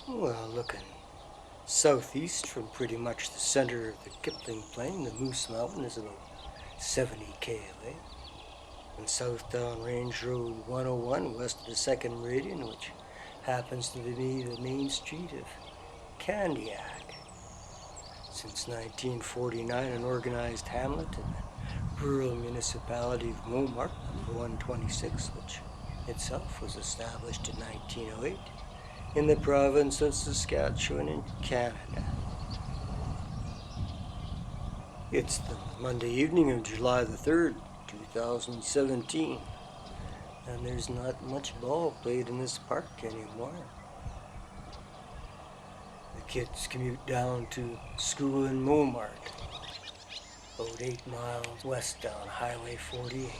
Well, looking southeast from pretty much the center of the Kipling Plain, the Moose Mountain is about 70 km. And south down Range Road 101 west of the 2nd Meridian, which happens to be the main street of Candiac. Since 1949, an organized hamlet in the rural municipality of Montmartre, number 126, which itself was established in 1908 in the province of Saskatchewan in Canada. It's the Monday evening of July the 3rd, 2017, and there's not much ball played in this park anymore. The kids commute down to school in Montmartre, about 8 miles west down Highway 48.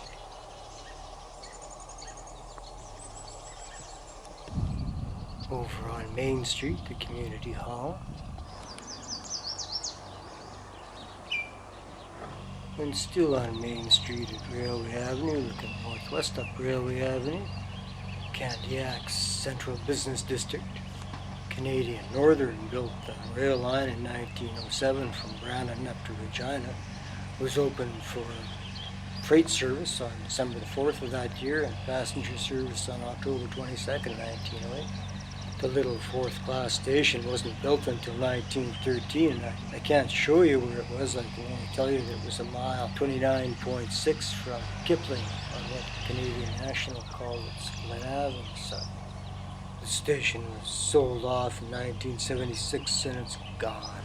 Over on Main Street, the community hall. And still on Main Street at Railway Avenue, looking northwest up Railway Avenue, Candiac's Central Business District. Canadian Northern built the rail line in 1907 from Brandon up to Regina, was opened for freight service on December the 4th of that year and passenger service on October 22nd, 1908. The little fourth-class station wasn't built until 1913. I can't show you where it was. I can only tell you that it was a mile 29.6 from Kipling on what Canadian National called its Glen Avenue side. The station was sold off in 1976 and it's gone.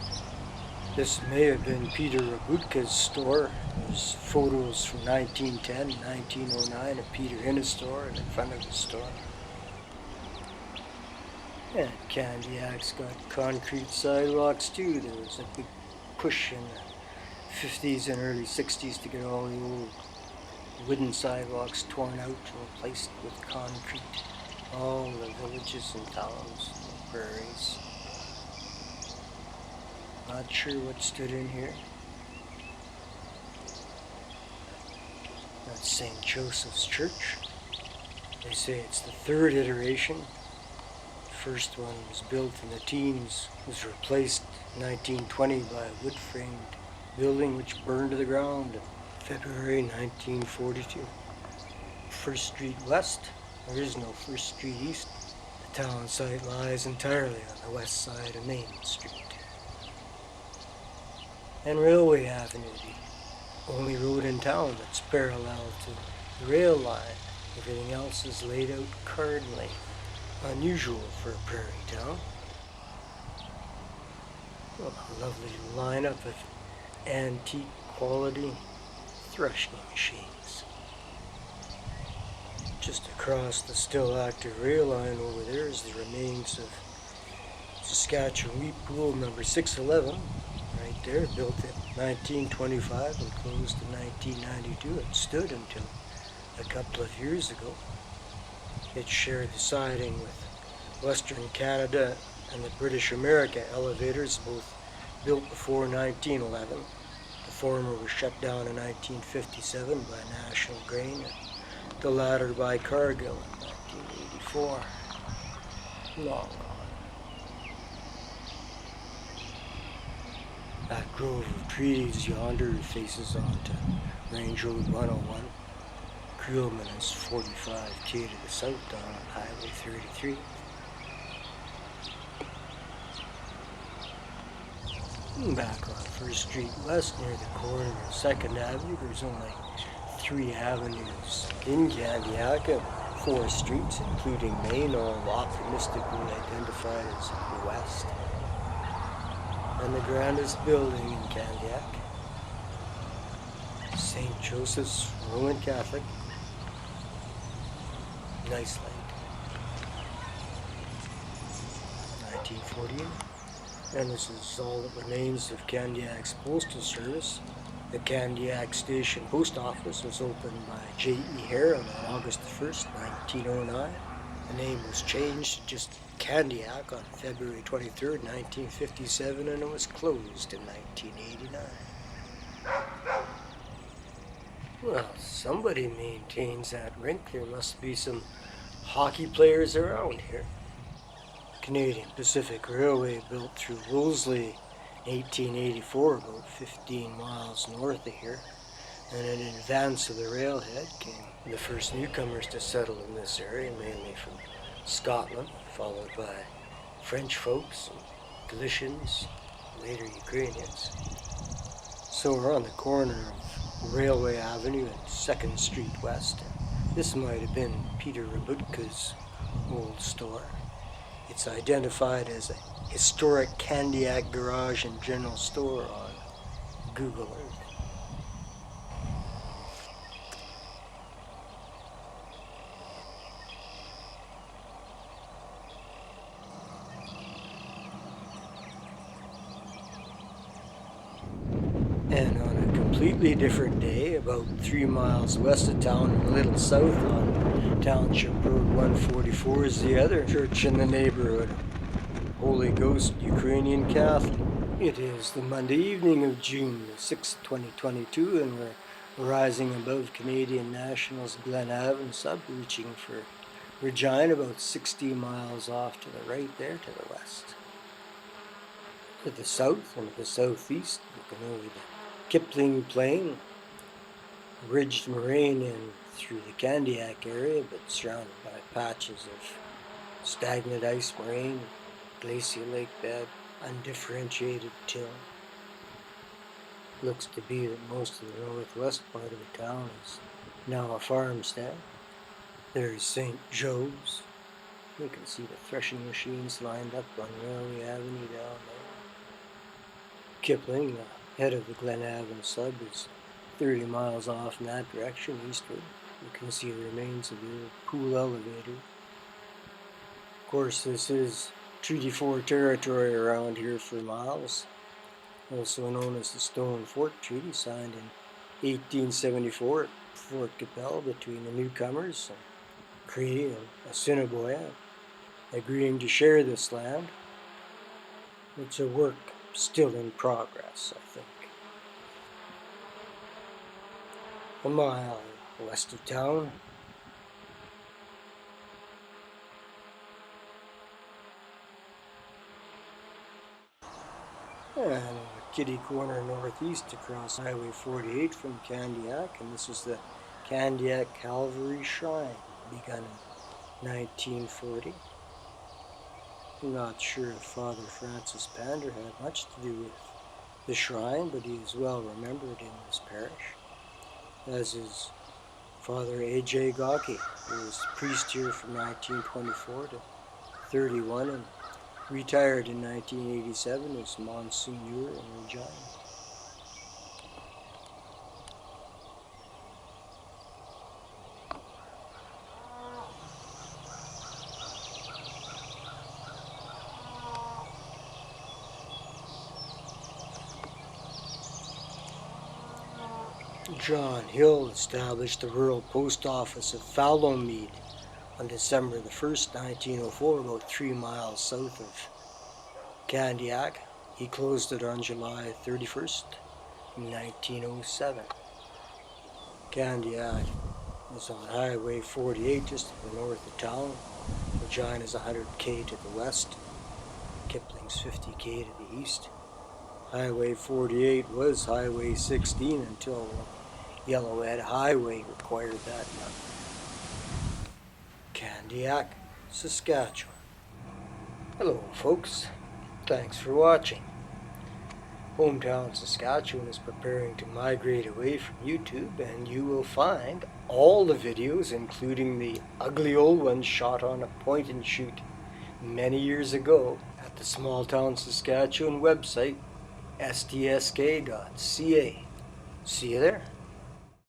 This may have been Peter Rabutka's store. There's photos from 1910 and 1909 of Peter in his store and in front of his store. And Candiac's got concrete sidewalks too. There was a big push in the 50s and early 60s to get all the old wooden sidewalks torn out and replaced with concrete. All the villages and towns and prairies. Not sure what stood in here. That's St. Joseph's Church. They say it's the 3rd iteration. First one was built in the teens, was replaced in 1920 by a wood-framed building which burned to the ground in February 1942. First Street West, there is no First Street East. The town site lies entirely on the west side of Main Street. And Railway Avenue, the only road in town that's parallel to the rail line. Everything else is laid out card length. Unusual for a prairie town. Well, a lovely lineup of antique quality threshing machines. Just across the still active rail line over there is the remains of Saskatchewan wheat pool number 611, right there, built in 1925 and closed in 1992. It stood until a couple of years ago. It shared the siding with Western Canada and the British America elevators, both built before 1911. The former was shut down in 1957 by National Grain, and the latter by Cargill in 1984. Long gone. That grove of trees yonder faces onto Range Road 101. Creelman is 45 km to the south down on Highway 33. Back on First Street West near the corner of 2nd Avenue, there's only 3 avenues in Candiac and 4 streets, including Main, all optimistically identified as West. And the grandest building in Candiac, St. Joseph's Roman Catholic. Nice light. 1948. And this is all that remains of Candiac's postal service. The Candiac Station Post Office was opened by J.E. Hare on August 1st, 1909. The name was changed to just Candiac on February 23rd, 1957, and it was closed in 1989. Well, somebody maintains that rink. There must be some hockey players around here. Canadian Pacific Railway built through Wolseley in 1884, about 15 miles north of here. And in advance of the railhead came the first newcomers to settle in this area, mainly from Scotland, followed by French folks, and Galicians, later Ukrainians. So we're on the corner of Railway Avenue and 2nd Street West. This might have been Peter Rabutka's old store. It's identified as a historic Candiac garage and general store on Google Earth. And on a completely different day, about 3 miles west of town and a little south on Township Road 144, is the other church in the neighborhood, Holy Ghost Ukrainian Catholic. It is the Monday evening of June the 6th, 2022, and we're rising above Canadian National's Glen Avon sub, reaching for Regina, about 60 miles off to the right there to the west. To the south and to the southeast, looking over the Kipling Plain, ridged moraine in through the Candiac area, but surrounded by patches of stagnant ice moraine, glacial lake bed, undifferentiated till. Looks to be that most of the northwest part of the town is now a farmstead. There's St. Joe's. You can see the threshing machines lined up on Railway Avenue down there. Kipling, head of the Glen Avon sub, is 30 miles off in that direction eastward. You can see the remains of the old pool elevator. Of course, this is Treaty 4 territory around here for miles, also known as the Stone Fort Treaty, signed in 1874 at Fort Capel between the newcomers, Cree and Assiniboia, agreeing to share this land. It's a work still in progress, I think. A mile west of town, and a kitty corner northeast across Highway 48 from Candiac, and this is the Candiac Calvary Shrine, begun in 1940. I'm not sure if Father Francis Pander had much to do with the shrine, but he is well remembered in this parish, as is Father A.J. Gawkey, who was priest here from 1924 to 31 and retired in 1987 as Monsignor in Regina. John Hill established the rural post office of Fallowmead on December the 1st, 1904, about 3 miles south of Candiac. He closed it on July 31st, 1907. Candiac is on Highway 48 just to the north of town. Regina is 100k to the west. Kipling's 50k to the east. Highway 48 was Highway 16 until Yellowhead Highway required that now. Candiac, Saskatchewan. Hello folks, thanks for watching. Hometown Saskatchewan is preparing to migrate away from YouTube, and you will find all the videos, including the ugly old ones shot on a point and shoot many years ago, at the Small Town Saskatchewan website, stsk.ca. See you there.